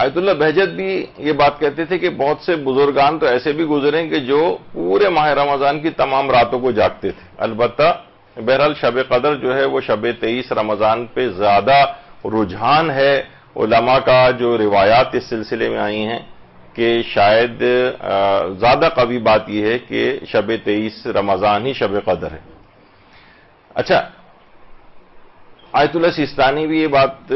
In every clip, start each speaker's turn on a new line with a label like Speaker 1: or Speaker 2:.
Speaker 1: آیت اللہ بہجت بھی یہ بات کہتے تھے کہ بہت سے بزرگان تو ایسے بھی گزرے کہ جو پورے ماہ رمضان کی تمام راتوں کو جاگتے تھے. البتہ بہرحال شب قدر جو ہے وہ شب 23 رمضان پہ زیادہ رجحان ہے. علماء کا جو روایات اس سلسلے میں آئی ہیں کہ شاید زیادہ قوی بات یہ ہے کہ شب 23 رمضان ہی شب قدر ہے. اچھا، آیت اللہ سیستانی بھی یہ بات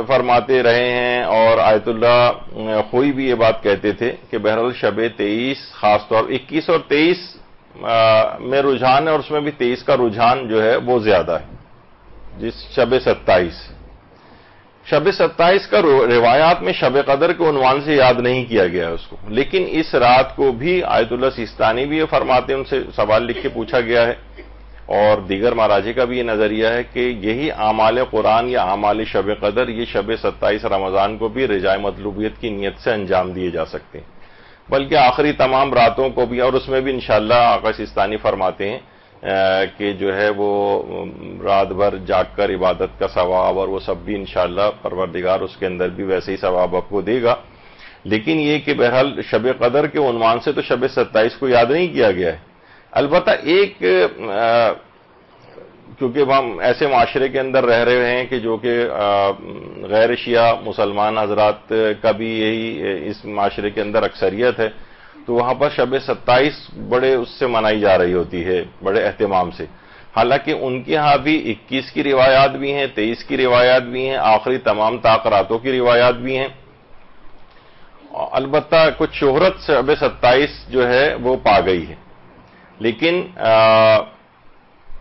Speaker 1: فرماتے رہے ہیں اور آیت اللہ خوئی بھی یہ بات کہتے تھے کہ بہرحال شب 23 خاص طور 21 اور 23 میں رجحان ہے، اور اس میں بھی 23 کا رجحان جو ہے وہ زیادہ ہے. جس شب 27 کا روایات میں شب قدر کے عنوان سے یاد نہیں کیا گیا ہے اس کو، لیکن اس رات کو بھی آیت اللہ سیستانی بھی یہ فرماتے ہیں، ان سے سوال لکھ کے پوچھا گیا ہے اور دیگر مراجع کا بھی یہ نظریہ ہے کہ یہی اعمال قرآن یا اعمال شب قدر یہ شب 27 رمضان کو بھی رجاء مطلوبیت کی نیت سے انجام دیے جا سکتے ہیں، بلکہ آخری تمام راتوں کو بھی. اور اس میں بھی انشاءاللہ آقا سیستانی فرماتے ہیں کہ جو ہے وہ رات بھر جاگ کر عبادت کا ثواب اور وہ سب بھی انشاءاللہ پروردگار اس کے اندر بھی ویسے ہی ثواب آپ کو دے گا. لیکن یہ کہ بہرحال شب قدر کے عنوان سے تو شب 27 کو یاد نہیں کیا گیا ہے. البتہ ایک کیونکہ ہم ایسے معاشرے کے اندر رہ رہے ہیں کہ جو کہ غیر شیعہ مسلمان حضرات کا بھی یہی اس معاشرے کے اندر اکثریت ہے، تو وہاں پر شب 27 بڑے اس سے منائی جا رہی ہوتی ہے بڑے اہتمام سے. حالانکہ ان کے ہاں بھی 21 کی روایات بھی ہیں، 23 کی روایات بھی ہیں، آخری تمام طاق راتوں کی روایات بھی ہیں. البتہ کچھ شہرت شب 27 جو ہے وہ پا گئی ہے، لیکن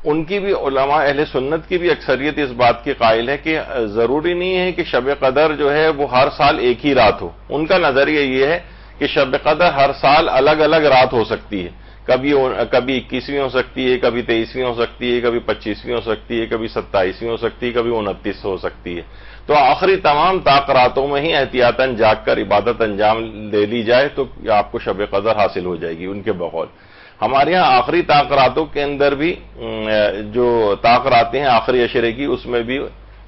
Speaker 1: ان کی بھی علماء اہل سنت کی بھی اکثریت اس بات کی قائل ہے کہ ضروری نہیں ہے کہ شب قدر جو ہے وہ ہر سال ایک ہی رات ہو. ان کا نظریہ یہ ہے کہ شب قدر ہر سال الگ الگ رات ہو سکتی ہے، کبھی 21ویں ہو سکتی ہے، کبھی 23ویں ہو سکتی ہے، کبھی 25ویں ہو سکتی ہے، کبھی 27ویں ہو سکتی ہے، کبھی 29 ہو سکتی ہے. تو آخری تمام طاق راتوں میں ہی احتیاطاً جاگ کر عبادت انجام دے لی جائے تو آپ کو شب قدر حاصل ہو جائے گی. ان کے بقول ہمارے یہاں آخری طاق راتوں کے اندر بھی جو طاق راتیں ہیں آخری عشرے کی، اس میں بھی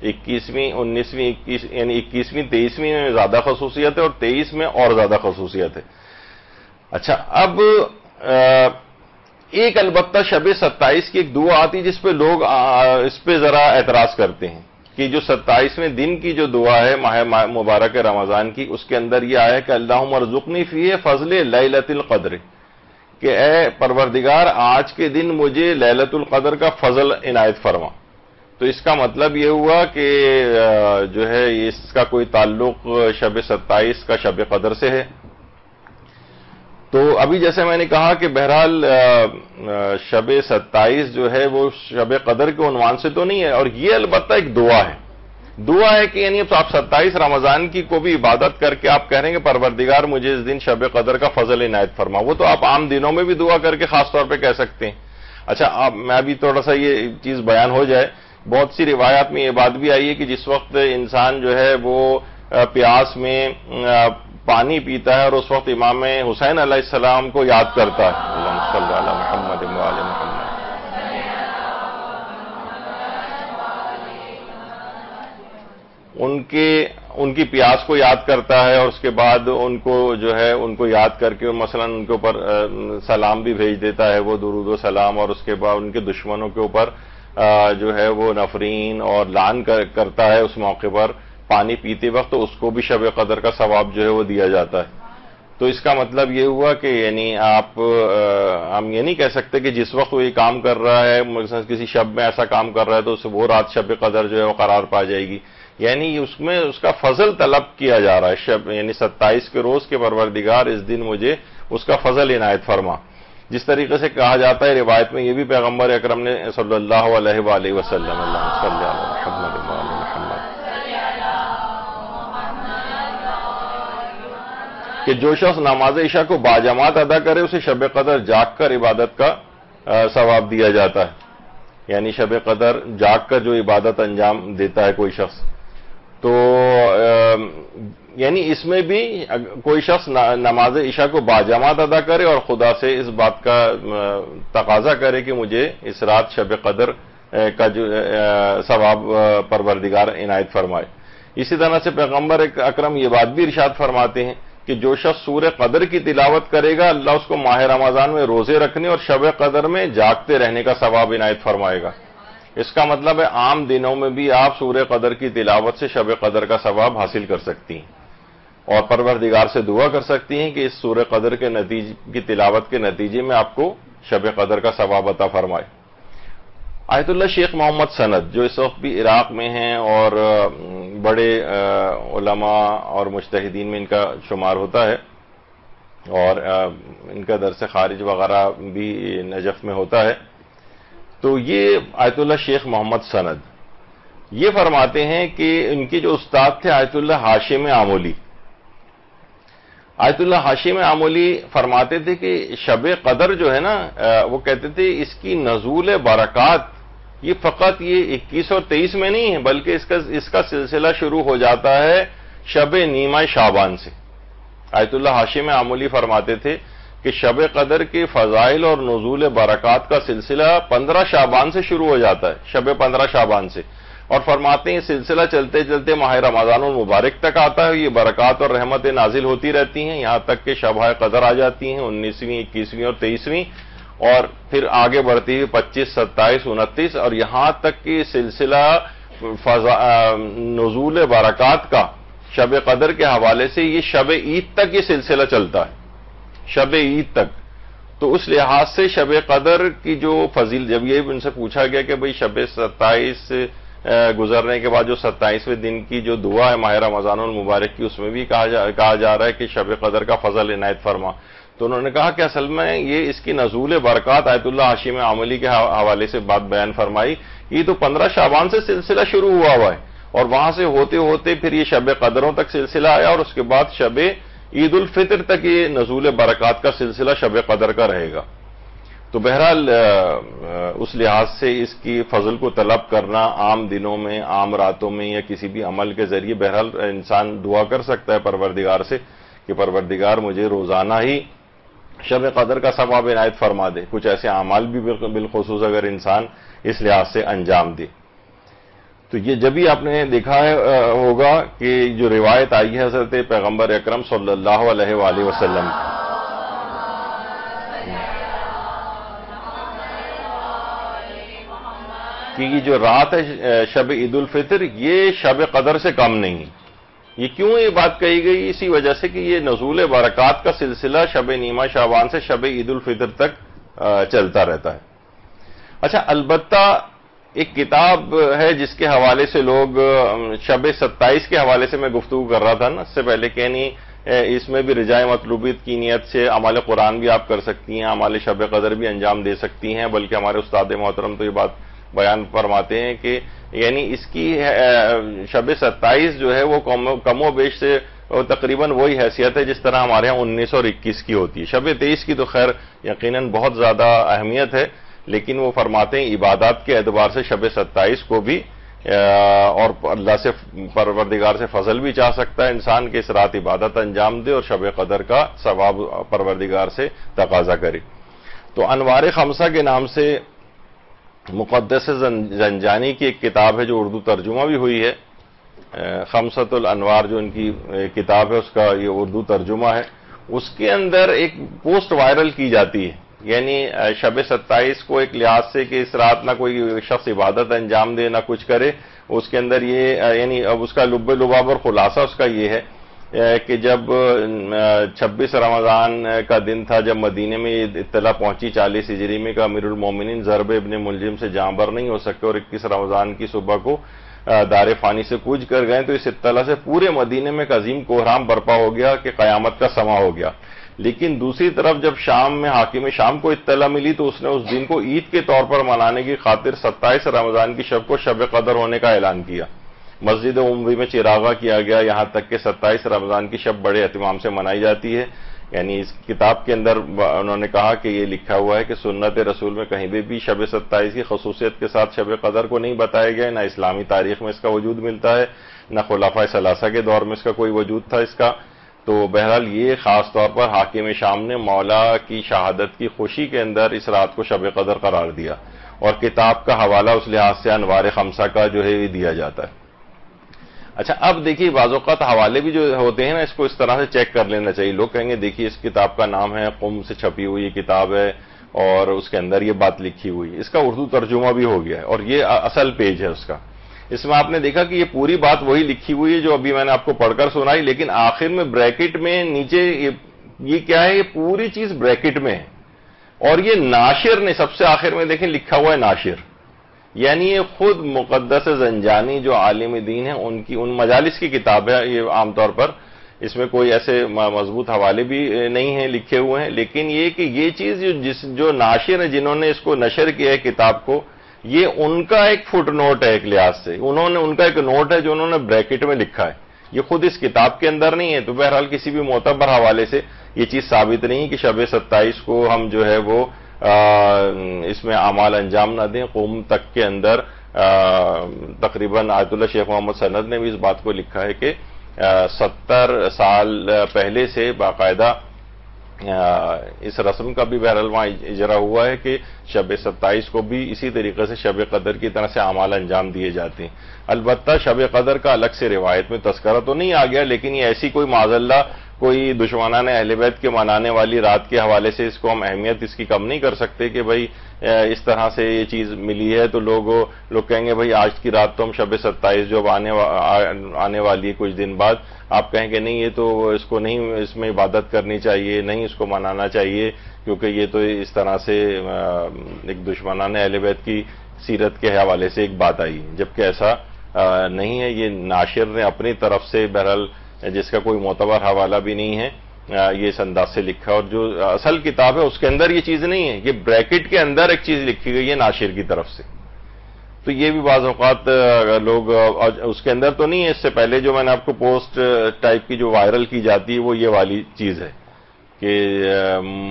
Speaker 1: 21ویں 19ویں یعنی 21ویں 23ویں میں زیادہ خصوصیت ہے اور 23 میں اور زیادہ خصوصیت ہے. اچھا، اب ایک البتہ شب 27 کی ایک دعا آتی جس پہ لوگ اس پہ ذرا اعتراض کرتے ہیں کہ جو 27ویں دن کی جو دعا ہے ماہ مبارک رمضان کی، اس کے اندر یہ آیا کہ اللہم ارزقنی فیہ فضل لیلۃ القدر، کہ اے پروردگار آج کے دن مجھے لیلۃ القدر کا فضل عنایت فرما. تو اس کا مطلب یہ ہوا کہ جو ہے اس کا کوئی تعلق شب 27 کا شب قدر سے ہے. تو ابھی جیسے میں نے کہا کہ بہرحال شب 27 جو ہے وہ شب قدر کے عنوان سے تو نہیں ہے، اور یہ البتہ ایک دعا ہے کہ یعنی آپ 27 رمضان کی کو بھی عبادت کر کے آپ کہہ رہے ہیں کہ پروردگار مجھے اس دن شب قدر کا فضل عنایت فرما. وہ تو آپ عام دنوں میں بھی دعا کر کے خاص طور پہ کہہ سکتے ہیں. اچھا، میں ابھی تھوڑا سا یہ چیز بیان ہو جائے. بہت سی روایات میں یہ بات بھی آئی ہے کہ جس وقت انسان جو ہے وہ پیاس میں پانی پیتا ہے اور اس وقت امام حسین علیہ السلام کو یاد کرتا ہے، اللہم صلی علی محمد و آل محمد، ان کی پیاس کو یاد کرتا ہے اور اس کے بعد ان کو جو ہے ان کو یاد کر کے مثلا ان کے اوپر سلام بھی بھیج دیتا ہے، وہ درود و سلام، اور اس کے بعد ان کے دشمنوں کے اوپر جو ہے وہ نفرین اور لعن کرتا ہے اس موقع پر پانی پیتے وقت، تو اس کو بھی شب قدر کا ثواب جو ہے وہ دیا جاتا ہے. تو اس کا مطلب یہ ہوا کہ یعنی ہم یہ نہیں کہہ سکتے کہ جس وقت وہ یہ کام کر رہا ہے مثلا کسی شب میں ایسا کام کر رہا ہے تو وہ رات شب قدر جو ہے وہ قرار پا جائے گی. یعنی اس میں اس کا فضل طلب کیا جا رہا ہے، یعنی 27 کے روز کے پروردگار اس دن مجھے اس کا فضل عنایت فرما. جس طریقے سے کہا جاتا ہے روایت میں یہ بھی پیغمبر اکرم نے صلی اللہ علیہ وآلہ وسلم اللہم صلی علی محمد و آل محمد کہ جو شخص نماز عشاء کو باجماعت ادا کرے اسے شب قدر جاگ کر عبادت کا ثواب دیا جاتا ہے. یعنی شب قدر جاگ کر جو عبادت انجام دیتا ہے کوئی شخص، تو یعنی اس میں بھی کوئی شخص نماز عشاء کو باجماعت ادا کرے اور خدا سے اس بات کا تقاضا کرے کہ مجھے اس رات شب قدر کا جو ثواب پروردگار عنایت فرمائے. اسی طرح سے پیغمبر اکرم یہ بات بھی ارشاد فرماتے ہیں کہ جو شخص سورہ قدر کی تلاوت کرے گا اللہ اس کو ماہ رمضان میں روزے رکھنے اور شب قدر میں جاگتے رہنے کا ثواب عنایت فرمائے گا۔ اس کا مطلب ہے عام دنوں میں بھی آپ سورہ قدر کی تلاوت سے شب قدر کا ثواب حاصل کر سکتی ہیں اور پروردگار سے دعا کر سکتی ہیں کہ اس سورہ قدر کے کی تلاوت کے نتیجے میں آپ کو شب قدر کا ثواب عطا فرمائے۔ آیت اللہ شیخ محمد سند جو اس وقت بھی عراق میں ہیں اور بڑے علماء اور مجتہدین میں ان کا شمار ہوتا ہے اور ان کا درس خارج وغیرہ بھی نجف میں ہوتا ہے، تو یہ آیت اللہ شیخ محمد سند یہ فرماتے ہیں کہ ان کے جو استاد تھے آیت اللہ ہاشم آمولی، آیت اللہ ہاشم آمولی فرماتے تھے کہ شب قدر جو ہے نا وہ کہتے تھے اس کی نزول برکات یہ فقط یہ 21 اور 23 میں نہیں ہے بلکہ اس کا سلسلہ شروع ہو جاتا ہے شب نیمہ شعبان سے۔ آیت اللہ ہاشم آمولی فرماتے تھے کہ شب قدر کے فضائل اور نزول برکات کا سلسلہ 15 شعبان سے شروع ہو جاتا ہے، شب 15 شعبان سے، اور فرماتے ہیں یہ سلسلہ چلتے چلتے ماہ رمضان المبارک تک آتا ہے، یہ برکات اور رحمتیں نازل ہوتی رہتی ہیں یہاں تک کہ شبہ قدر آ جاتی ہیں 19ویں 21ویں اور 23ویں، اور پھر آگے بڑھتی ہوئی 25 27 29 اور یہاں تک کہ سلسلہ نزول برکات کا شب قدر کے حوالے سے یہ شب عید تک یہ سلسلہ چلتا ہے، شب عید تک۔ تو اس لحاظ سے شب قدر کی جو فضیل، جب یہ ان سے پوچھا گیا کہ بھئی شب 27 گزرنے کے بعد جو 27ویں دن کی جو دعا ہے ماہ رمضان المبارک کی اس میں بھی کہا جا رہا ہے کہ شب قدر کا فضل عنایت فرما، تو انہوں نے کہا کہ اصل میں یہ اس کی نزول برکات آیت اللہ ہاشم آمولی کے حوالے سے بات بیان فرمائی، یہ تو 15 شعبان سے سلسلہ شروع ہوا ہے اور وہاں سے ہوتے ہوتے پھر یہ شب قدروں تک سلسلہ آیا اور اس کے بعد شب عید الفطر تک یہ نزول برکات کا سلسلہ شب قدر کا رہے گا۔ تو بہرحال اس لحاظ سے اس کی فضل کو طلب کرنا عام دنوں میں، عام راتوں میں یا کسی بھی عمل کے ذریعے بہرحال انسان دعا کر سکتا ہے پروردگار سے کہ پروردگار مجھے روزانہ ہی شب قدر کا ثواب عنایت فرما دے، کچھ ایسے اعمال بھی بالخصوص اگر انسان اس لحاظ سے انجام دے۔ تو یہ جب ہی آپ نے دیکھا ہوگا کہ جو روایت آئی ہے حضرت پیغمبر اکرم صلی اللہ علیہ وآلہ وسلم کہ یہ جو رات ہے شب عید الفطر یہ شب قدر سے کم نہیں۔ یہ کیوں یہ بات کہی گئی؟ اسی وجہ سے کہ یہ نزول برکات کا سلسلہ شب نیمہ شعبان سے شب عید الفطر تک چلتا رہتا ہے۔ اچھا، البتہ ایک کتاب ہے جس کے حوالے سے لوگ شب 27 کے حوالے سے میں گفتگو کر رہا تھا نا اس سے پہلے، کہ نہیں اس میں بھی رجاء مطلوبیت کی نیت سے اعمال قرآن بھی آپ کر سکتی ہیں، اعمال شب قدر بھی انجام دے سکتی ہیں، بلکہ ہمارے استاد محترم تو یہ بات بیان فرماتے ہیں کہ یعنی اس کی شب 27 جو ہے وہ کم و بیش سے تقریباً وہی حیثیت ہے جس طرح ہمارے ہاں 19 اور 21 کی ہوتی ہے۔ شب 23 کی تو خیر یقیناً بہت زیادہ اہمیت ہے، لیکن وہ فرماتے ہیں عبادات کے اعتبار سے شب 27 کو بھی اور اللہ سے پروردگار سے فضل بھی چاہ سکتا ہے انسان کہ اس رات عبادت انجام دے اور شب قدر کا ثواب پروردگار سے تقاضا کرے۔ تو انوار خمسہ کے نام سے مقدس زنجانی کی ایک کتاب ہے جو اردو ترجمہ بھی ہوئی ہے، خمسۃ الانوار جو ان کی کتاب ہے اس کا یہ اردو ترجمہ ہے، اس کے اندر ایک پوسٹ وائرل کی جاتی ہے، یعنی شب 27 کو ایک لحاظ سے کہ اس رات نہ کوئی شخص عبادت انجام دے نہ کچھ کرے، اس کے اندر یہ یعنی اب اس کا لب لباب اور خلاصہ اس کا یہ ہے کہ جب 26 رمضان کا دن تھا جب مدینے میں یہ اطلاع پہنچی 40 ہجری میں کہ امیر المومنین ضرب ابن ملجم سے جاں بر نہیں ہو سکے اور 21 رمضان کی صبح کو دار فانی سے کوچ کر گئے، تو اس اطلاع سے پورے مدینے میں ایک عظیم کوہرام برپا ہو گیا کہ قیامت کا سما ہو گیا۔ لیکن دوسری طرف جب شام میں حاکم شام کو اطلاع ملی تو اس نے اس دن کو عید کے طور پر منانے کی خاطر 27 رمضان کی شب کو شب قدر ہونے کا اعلان کیا، مسجد عموی میں چراغاں کیا گیا، یہاں تک کہ 27 رمضان کی شب بڑے اہتمام سے منائی جاتی ہے۔ یعنی اس کتاب کے اندر انہوں نے کہا کہ یہ لکھا ہوا ہے کہ سنت رسول میں کہیں بھی شب 27 کی خصوصیت کے ساتھ شب قدر کو نہیں بتایا گیا، نہ اسلامی تاریخ میں اس کا وجود ملتا ہے، نہ خلفائے ثلاثہ کے دور میں اس کا کوئی وجود تھا اس کا۔ تو بہرحال یہ خاص طور پر حاکم شام نے مولا کی شہادت کی خوشی کے اندر اس رات کو شب قدر قرار دیا، اور کتاب کا حوالہ اس لحاظ سے انوار خمسہ کا جو ہے یہ دیا جاتا ہے۔ اچھا اب دیکھیے بعض اوقات حوالے بھی جو ہوتے ہیں نا اس کو اس طرح سے چیک کر لینا چاہیے. لوگ کہیں گے دیکھیے اس کتاب کا نام ہے قم سے چھپی ہوئی یہ کتاب ہے اور اس کے اندر یہ بات لکھی ہوئی, اس کا اردو ترجمہ بھی ہو گیا ہے اور یہ اصل پیج ہے اس کا. اس میں آپ نے دیکھا کہ یہ پوری بات وہی لکھی ہوئی ہے جو ابھی میں نے آپ کو پڑھ کر سنائی, لیکن آخر میں بریکٹ میں نیچے یہ کیا ہے, یہ پوری چیز بریکٹ میں ہے. اور یہ ناشر نے سب سے آخر میں دیکھیں لکھا ہوا ہے ناشر, یعنی یہ خود مقدس زنجانی جو عالم دین ہیں ان مجالس کی کتاب ہے. یہ عام طور پر اس میں کوئی ایسے مضبوط حوالے بھی نہیں ہیں لکھے ہوئے ہیں, لیکن یہ کہ یہ چیز جو ناشر ہیں جنہوں نے اس کو نشر کیا ہے کتاب کو, یہ ان کا ایک فٹ نوٹ ہے ایک لحاظ سے, ان کا ایک نوٹ ہے جو انہوں نے بریکٹ میں لکھا ہے, یہ خود اس کتاب کے اندر نہیں ہے. تو بہرحال کسی بھی معتبر حوالے سے یہ چیز ثابت نہیں کہ شب 27 کو ہم جو ہے وہ اس میں اعمال انجام نہ دیں. قوم تک کے اندر تقریباً آیت اللہ شیخ محمد سند نے بھی اس بات کو لکھا ہے کہ 70 سال پہلے سے باقاعدہ اس رسم کا بھی بہرحال وہاں اجرا ہوا ہے کہ شب 27 کو بھی اسی طریقے سے شب قدر کی طرح سے اعمال انجام دیے جاتے ہیں. البتہ شب قدر کا الگ سے روایت میں تذکرہ تو نہیں آ گیا, لیکن یہ ایسی کوئی معاذ اللہ کوئی دشمنان اہل بیت کے منانے والی رات کے حوالے سے اس کو ہم اہمیت اس کی کم نہیں کر سکتے کہ بھائی اس طرح سے یہ چیز ملی ہے تو لوگ کہیں گے بھائی آج کی رات تو ہم شب 27 جو آنے والی ہے کچھ دن بعد, آپ کہیں گے نہیں یہ تو اس کو نہیں, اس میں عبادت کرنی چاہیے, نہیں اس کو منانا چاہیے کیونکہ یہ تو اس طرح سے ایک دشمنان اہل بیت کی سیرت کے حوالے سے ایک بات آئی, جبکہ ایسا نہیں ہے. یہ ناشر نے اپنی طرف سے بہرحال جس کا کوئی معتبر حوالہ بھی نہیں ہے یہ اس انداز سے لکھا, اور جو اصل کتاب ہے اس کے اندر یہ چیز نہیں ہے, یہ بریکٹ کے اندر ایک چیز لکھی گئی ہے ناشر کی طرف سے. تو یہ بھی بعض اوقات لوگ اس کے اندر تو نہیں ہے. اس سے پہلے جو میں نے آپ کو پوسٹ ٹائپ کی جو وائرل کی جاتی ہے وہ یہ والی چیز ہے کہ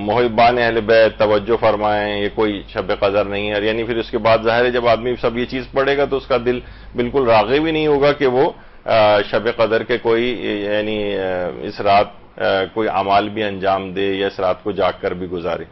Speaker 1: محبان اہل بیت توجہ فرمائیں, یہ کوئی شب قدر نہیں ہے. یعنی پھر اس کے بعد ظاہر ہے جب آدمی سب یہ چیز پڑھے گا تو اس کا دل بالکل راغب بھی نہیں ہوگا کہ وہ شب قدر کے کوئی یعنی اس رات کوئی اعمال بھی انجام دے یا اس رات کو جاگ کر بھی گزارے.